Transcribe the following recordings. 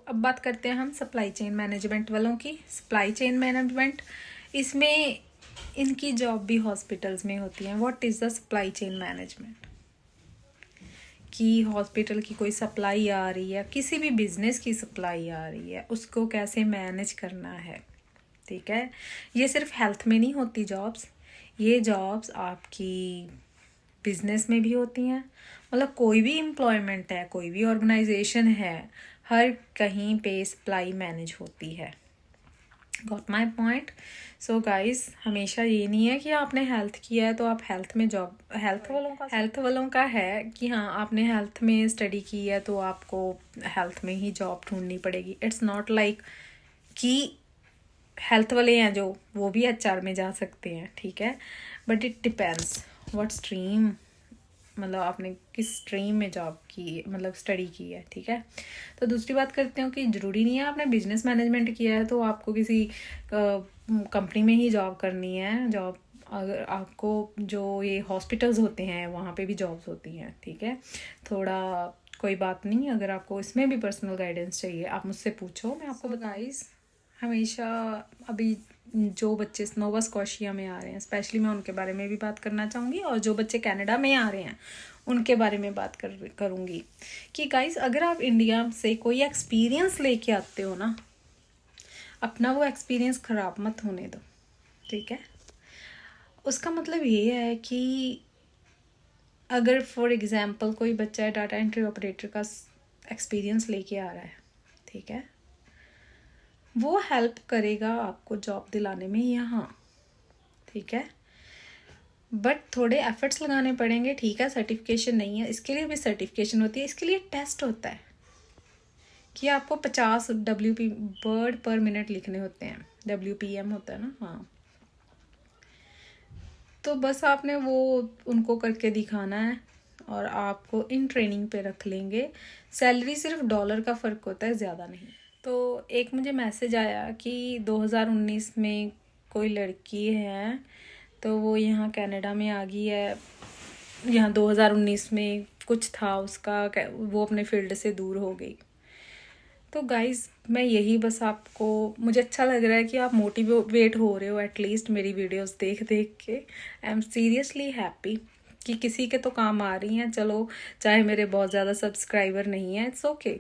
अब बात करते हैं हम सप्लाई चेन मैनेजमेंट वालों की। सप्लाई चेन मैनेजमेंट, इसमें इनकी जॉब भी हॉस्पिटल्स में होती है। What is the supply chain management? कि हॉस्पिटल की कोई सप्लाई आ रही है, किसी भी बिजनेस की सप्लाई आ रही है, उसको कैसे मैनेज करना है। ठीक है, ये सिर्फ हेल्थ में नहीं होती जॉब्स, ये जॉब्स आपकी बिजनेस में भी होती हैं। मतलब कोई भी एम्प्लॉयमेंट है, कोई भी ऑर्गेनाइजेशन है, हर कहीं पे सप्लाई मैनेज होती है। Got my point? So guys, हमेशा ये नहीं है कि आपने हेल्थ किया है तो आप हेल्थ में जॉब, हेल्थ वालों का है कि हाँ आपने हेल्थ में स्टडी की है तो आपको हेल्थ में ही जॉब ढूंढनी पड़ेगी। इट्स नॉट लाइक कि हेल्थ वाले हैं जो, वो भी एचआर में जा सकते हैं, ठीक है, but it depends what stream, मतलब आपने किस स्ट्रीम में जॉब की, मतलब स्टडी की है। ठीक है, तो दूसरी बात करते हो कि ज़रूरी नहीं है आपने बिजनेस मैनेजमेंट किया है तो आपको किसी कंपनी में ही जॉब करनी है। जॉब अगर आपको, जो ये हॉस्पिटल्स होते हैं वहाँ पे भी जॉब्स होती हैं। ठीक है, थोड़ा कोई बात नहीं, अगर आपको इसमें भी पर्सनल गाइडेंस चाहिए आप मुझसे पूछो, मैं आपको बताइस। हमेशा अभी जो बच्चे नोवा स्कॉशिया में आ रहे हैं, स्पेशली मैं उनके बारे में भी बात करना चाहूँगी, और जो बच्चे कनाडा में आ रहे हैं उनके बारे में बात करूँगी कि गाइस, अगर आप इंडिया से कोई एक्सपीरियंस लेके आते हो ना, अपना वो एक्सपीरियंस ख़राब मत होने दो। ठीक है, उसका मतलब ये है कि अगर फॉर एग्ज़ाम्पल कोई बच्चा है डाटा एंट्री ऑपरेटर का एक्सपीरियंस लेके आ रहा है, ठीक है, वो हेल्प करेगा आपको जॉब दिलाने में यहाँ। ठीक है, बट थोड़े एफर्ट्स लगाने पड़ेंगे। ठीक है, सर्टिफिकेशन नहीं है, इसके लिए भी सर्टिफिकेशन होती है, इसके लिए टेस्ट होता है कि आपको 50 WP वर्ड पर मिनट लिखने होते हैं, WPM होता है ना, हाँ। तो बस आपने वो उनको करके दिखाना है और आपको इन ट्रेनिंग पे रख लेंगे। सैलरी सिर्फ डॉलर का फ़र्क होता है, ज़्यादा नहीं। तो एक मुझे मैसेज आया कि 2019 में कोई लड़की है तो वो यहाँ कनाडा में आ गई है। यहाँ 2019 में कुछ था उसका, वो अपने फील्ड से दूर हो गई। तो गाइज़, मैं यही बस आपको, मुझे अच्छा लग रहा है कि आप मोटिवेट हो रहे हो एटलीस्ट मेरी वीडियोस देख देख के। आई एम सीरियसली हैप्पी कि किसी के तो काम आ रही हैं। चलो, चाहे मेरे बहुत ज़्यादा सब्सक्राइबर नहीं हैं, इट्स ओके,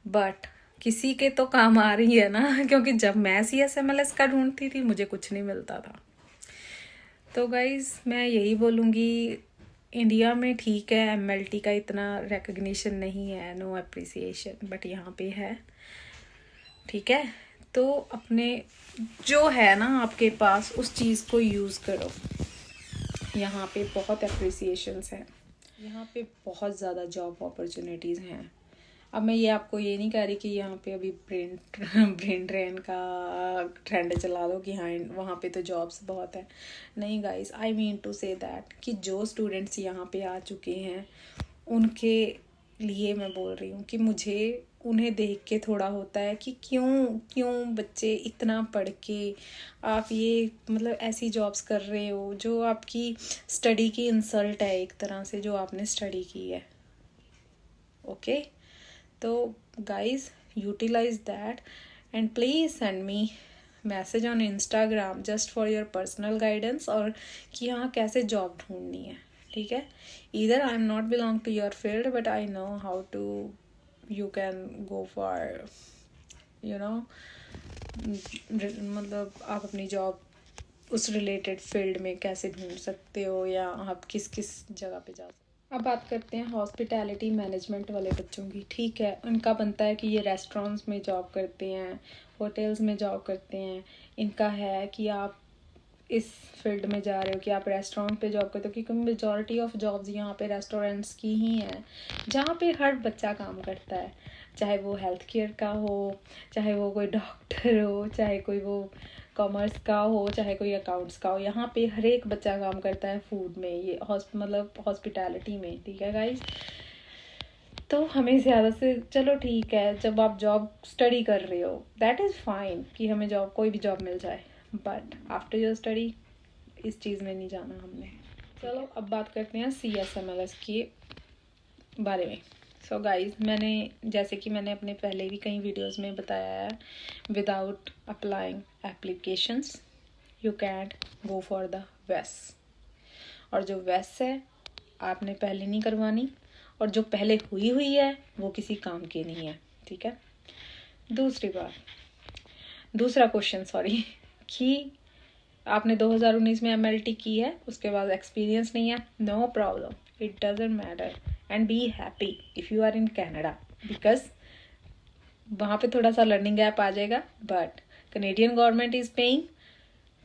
बट किसी के तो काम आ रही है ना क्योंकि जब मैं CSMLS का ढूंढती थी मुझे कुछ नहीं मिलता था। तो गाइज़, मैं यही बोलूँगी, इंडिया में ठीक है MLT का इतना रिकग्निशन नहीं है, नो अप्रिसिएशन, बट यहाँ पे है। ठीक है, तो अपने जो है ना आपके पास उस चीज़ को यूज़ करो। यहाँ पे बहुत अप्रिसिएशंस हैं, यहाँ पे बहुत ज़्यादा जॉब अपॉर्चुनिटीज़ हैं। अब मैं ये आपको ये नहीं कह रही कि यहाँ पे अभी ब्रेन ड्रेन का ट्रेंड चला दो कि हाँ वहाँ पे तो जॉब्स बहुत है। नहीं guys, I mean to say that कि जो स्टूडेंट्स यहाँ पे आ चुके हैं उनके लिए मैं बोल रही हूँ कि मुझे उन्हें देख के थोड़ा होता है कि क्यों बच्चे इतना पढ़ के आप ये मतलब ऐसी जॉब्स कर रहे हो जो आपकी स्टडी की इंसल्ट है एक तरह से, जो आपने स्टडी की है। ओके, तो guys, utilize that and please send me message on Instagram just for your personal guidance, और कि हाँ कैसे जॉब ढूंढनी है। ठीक है, either I am not belong to your field but I know how to you can go for मतलब आप अपनी जॉब उस रिलेटेड फील्ड में कैसे ढूंढ सकते हो, या आप किस किस जगह पे जा सकते हो। अब बात करते हैं हॉस्पिटैलिटी मैनेजमेंट वाले बच्चों की। ठीक है, उनका बनता है कि ये रेस्टोरेंट्स में जॉब करते हैं, होटल्स में जॉब करते हैं। इनका है कि आप इस फील्ड में जा रहे हो कि आप रेस्टोरेंट पे जॉब करते हो, क्योंकि मेजॉरिटी ऑफ जॉब्स यहाँ पे रेस्टोरेंट्स की ही हैं जहाँ पे हर बच्चा काम करता है, चाहे वो हेल्थ केयर का हो, चाहे वो कोई डॉक्टर हो, चाहे कोई वो कॉमर्स का हो, चाहे कोई अकाउंट्स का हो। यहाँ पे हर एक बच्चा काम करता है फूड में, ये मतलब हॉस्पिटैलिटी में। ठीक है गाइज, तो हमें ज़्यादा से, चलो ठीक है, जब आप जॉब स्टडी कर रहे हो दैट इज़ फाइन कि हमें जॉब, कोई भी जॉब मिल जाए, बट आफ्टर योर स्टडी इस चीज़ में नहीं जाना हमने। चलो अब बात करते हैं CSMLS के बारे में। सो गाइज, जैसे कि मैंने अपने पहले भी कई वीडियोस में बताया है, without applying applications you can't go for the वेस। और जो वेस है आपने पहले नहीं करवानी, और जो पहले हुई है वो किसी काम की नहीं है, ठीक है। दूसरा क्वेश्चन कि आपने 2019 में MLT की है, उसके बाद एक्सपीरियंस नहीं है, no problem, it doesn't matter and be happy if you are in Canada, because वहाँ पे थोड़ा सा लर्निंग गैप आ जाएगा, but Canadian government is paying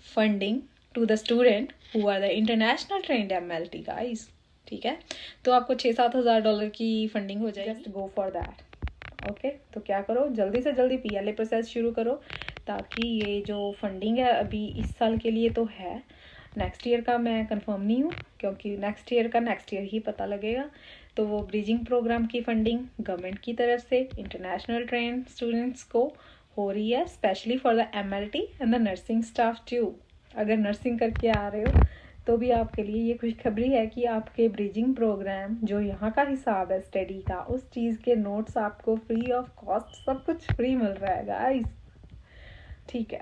funding to the student who are the international trained MLT guys, ठीक है। तो आपको $6,000-7,000 की फंडिंग हो जाएगी, just go for that, okay. तो क्या करो, जल्दी से जल्दी PLA प्रोसेस शुरू करो, ताकि ये जो फंडिंग है अभी इस साल के लिए तो है, नेक्स्ट ईयर का मैं कंफर्म नहीं हूँ, क्योंकि नेक्स्ट ईयर ही पता लगेगा। तो वो ब्रिजिंग प्रोग्राम की फंडिंग गवर्नमेंट की तरफ से इंटरनेशनल ट्रेन स्टूडेंट्स को हो रही है, specially for the MLT and the nursing staff too. अगर नर्सिंग करके आ रहे हो तो भी आपके लिए ये खुशखबरी है कि आपके ब्रिजिंग प्रोग्राम जो यहाँ का हिसाब है स्टडी का, उस चीज़ के नोट्स आपको फ्री ऑफ कॉस्ट सब कुछ फ्री मिल रहा है गाइस, ठीक है।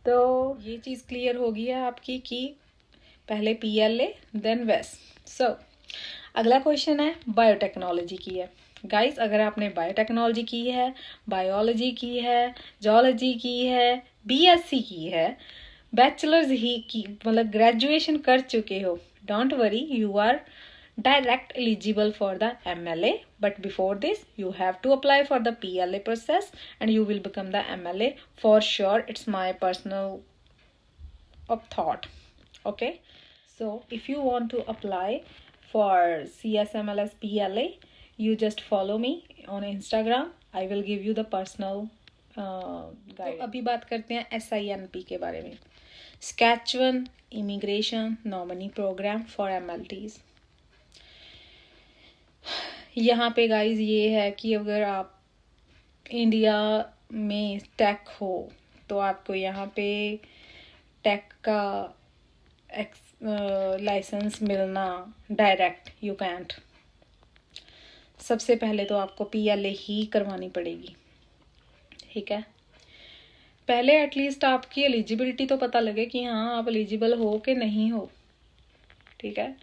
तो ये चीज़ क्लियर हो गई है आपकी कि पहले PLA देन वेस। सो अगला क्वेश्चन है बायोटेक्नोलॉजी की है गाइस। अगर आपने बायोटेक्नोलॉजी की है, बायोलॉजी की है, जोलॉजी की है, BSc की है, बैचलर्स ही की मतलब ग्रेजुएशन कर चुके हो, don't worry, you are direct eligible for the MLA, but before this you have to apply for the PLA process and you will become the MLA for sure. It's my personal thought, okay. So if you want to apply for CSMLS PLA, you just follow me on Instagram. I will give you the personal guide. तो अभी बात करते हैं SINP के बारे में, Saskatchewan Immigration Nominee Program for MLTs। यहाँ पे गाइज ये है कि अगर आप इंडिया में टेक हो तो आपको यहाँ पे टेक का लाइसेंस मिलना डायरेक्ट यू कैंट। सबसे पहले तो आपको PLA ही करवानी पड़ेगी, ठीक है। पहले एटलीस्ट आपकी एलिजिबिलिटी तो पता लगे कि हाँ आप एलिजिबल हो कि नहीं हो, ठीक है।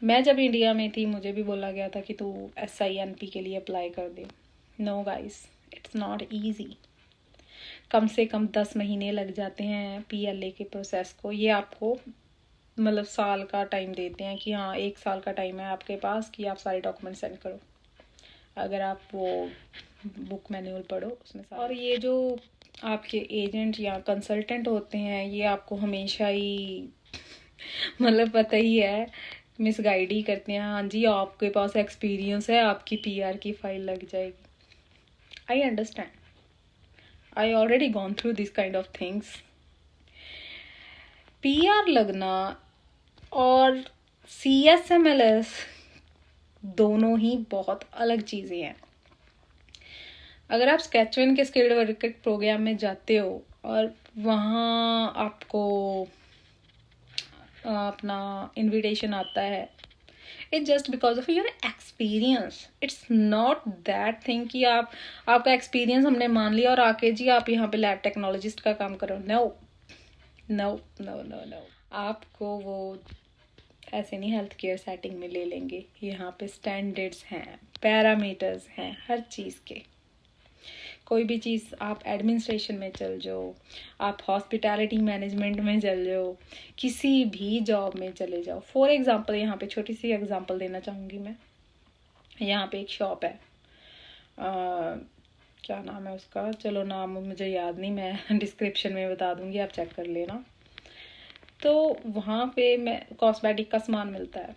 मैं जब इंडिया में थी मुझे भी बोला गया था कि तू SINP के लिए अप्लाई कर दे। No guys, it's not easy. कम से कम 10 महीने लग जाते हैं PLA के प्रोसेस को। ये आपको मतलब साल का टाइम देते हैं कि हाँ 1 साल का टाइम है आपके पास कि आप सारे डॉक्यूमेंट सेंड करो, अगर आप वो बुक मैनुअल पढ़ो उसमें सारे। और ये जो आपके एजेंट या कंसल्टेंट होते हैं ये आपको हमेशा ही मतलब पता ही है मिसगाइड ही करते हैं। हाँ जी आपके पास एक्सपीरियंस है, आपकी PR की फाइल लग जाएगी। I understand, I already gone through this kind of things. PR लगना और CSMLS दोनों ही बहुत अलग चीज़ें हैं। अगर आप Saskatchewan के स्किल्ड वर्कर प्रोग्राम में जाते हो और वहाँ आपको अपना इनविटेशन आता है, it's just because of your experience. It's not that thing कि आपका एक्सपीरियंस हमने मान लिया और आके जी आप यहाँ पे लैब टेक्नोलॉजिस्ट का काम करो। No no no no no, आपको वो ऐसे नहीं हेल्थ केयर सेटिंग में ले लेंगे। यहाँ पे स्टैंडर्ड्स हैं, पैरामीटर्स हैं हर चीज़ के। कोई भी चीज़ आप एडमिनिस्ट्रेशन में चल जाओ, आप हॉस्पिटैलिटी मैनेजमेंट में चल जाओ, किसी भी जॉब में चले जाओ। फॉर एग्जांपल यहाँ पे छोटी सी एग्जांपल देना चाहूँगी मैं। यहाँ पे एक शॉप है, क्या नाम है उसका, चलो नाम मुझे याद नहीं, मैं डिस्क्रिप्शन में बता दूँगी, आप चेक कर लेना। तो वहाँ पे मैं कॉस्मेटिक का सामान मिलता है।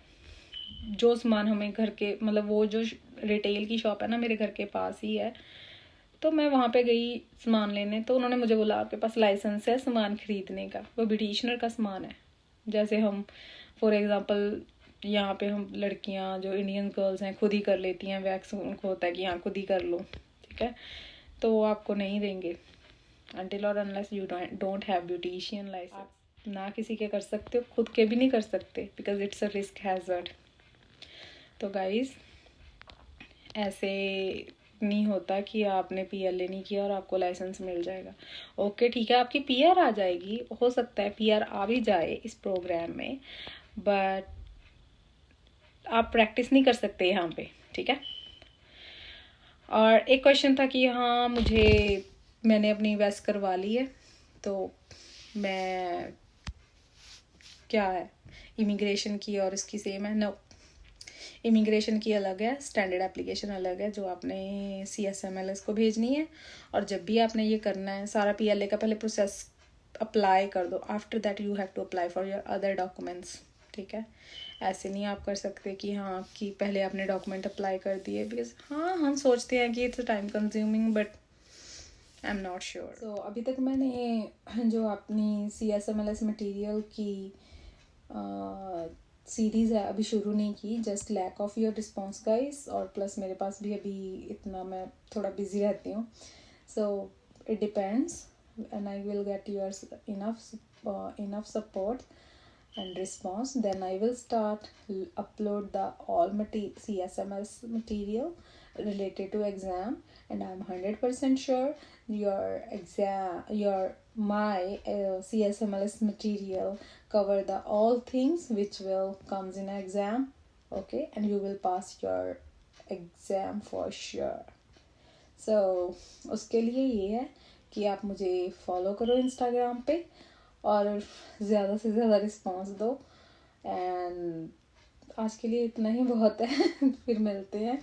जो सामान हमें घर के मतलब वो जो रिटेल की शॉप है ना मेरे घर के पास ही है, तो मैं वहाँ पे गई सामान लेने। तो उन्होंने मुझे बोला आपके पास लाइसेंस है सामान खरीदने का, वो ब्यूटिशियनर का सामान है। जैसे हम फॉर एग्जांपल यहाँ पे हम लड़कियाँ जो इंडियन गर्ल्स हैं खुद ही कर लेती हैं वैक्स, उनको होता है कि हाँ खुद ही कर लो, ठीक है। तो वो आपको नहीं देंगे अनटिल और unless you don't have beautician license. आप ना किसी के कर सकते हो, खुद के भी नहीं कर सकते, because it's a risk hazard. तो गाइज ऐसे नहीं होता कि आपने पीएलए नहीं किया और आपको लाइसेंस मिल जाएगा। ओके ठीक है, आपकी पीआर आ जाएगी, हो सकता है पीआर आ भी जाए इस प्रोग्राम में, बट आप प्रैक्टिस नहीं कर सकते यहाँ पे, ठीक है। और एक क्वेश्चन था कि हाँ मैंने अपनी वेस्ट करवा ली है, तो मैं क्या है इमिग्रेशन की और इसकी सेम है? नो, इमिग्रेशन की अलग है, स्टैंडर्ड एप्लीकेशन अलग है जो आपने CSMLS को भेजनी है। और जब भी आपने ये करना है सारा PLA का पहले प्रोसेस अप्लाई कर दो, after that you have to apply for your other documents, ठीक है। ऐसे नहीं आप कर सकते कि हाँ कि पहले आपने डॉक्यूमेंट अप्लाई कर दिए, बिकॉज हाँ हम सोचते हैं कि it's time consuming, but I am not sure. So अभी तक मैंने जो अपनी CSMLS मटेरियल की सीरीज़ है अभी शुरू नहीं की, just lack of your response guys, और प्लस मेरे पास भी अभी इतना, मैं थोड़ा बिजी रहती हूँ, so it depends and I will get your enough support and response, then I will start upload the all CSMS material related to exam, and I'm 100% sure my CSMLS material cover the all things which will comes in exam, okay, and you will pass your exam for sure. So उसके लिए ये है कि आप मुझे follow करो Instagram पे और ज़्यादा से ज़्यादा रिस्पॉन्स दो, एंड आज के लिए इतना ही बहुत है फिर मिलते हैं।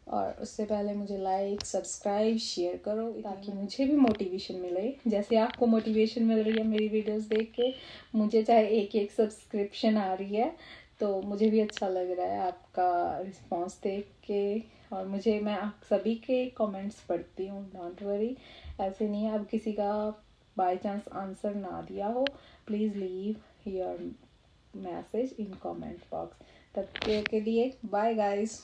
और उससे पहले मुझे लाइक, सब्सक्राइब, शेयर करो ताकि मुझे भी मोटिवेशन मिले, जैसे आपको मोटिवेशन मिल रही है मेरी वीडियोस देख के। मुझे चाहे एक सब्सक्रिप्शन आ रही है तो मुझे भी अच्छा लग रहा है आपका रिस्पांस देख के, और मैं आप सभी के कमेंट्स पढ़ती हूँ, डोंट वरी। ऐसे नहीं है, अब किसी का बाय चांस आंसर ना दिया हो, please leave your message in comment box. तब के लिए बाय गाइस।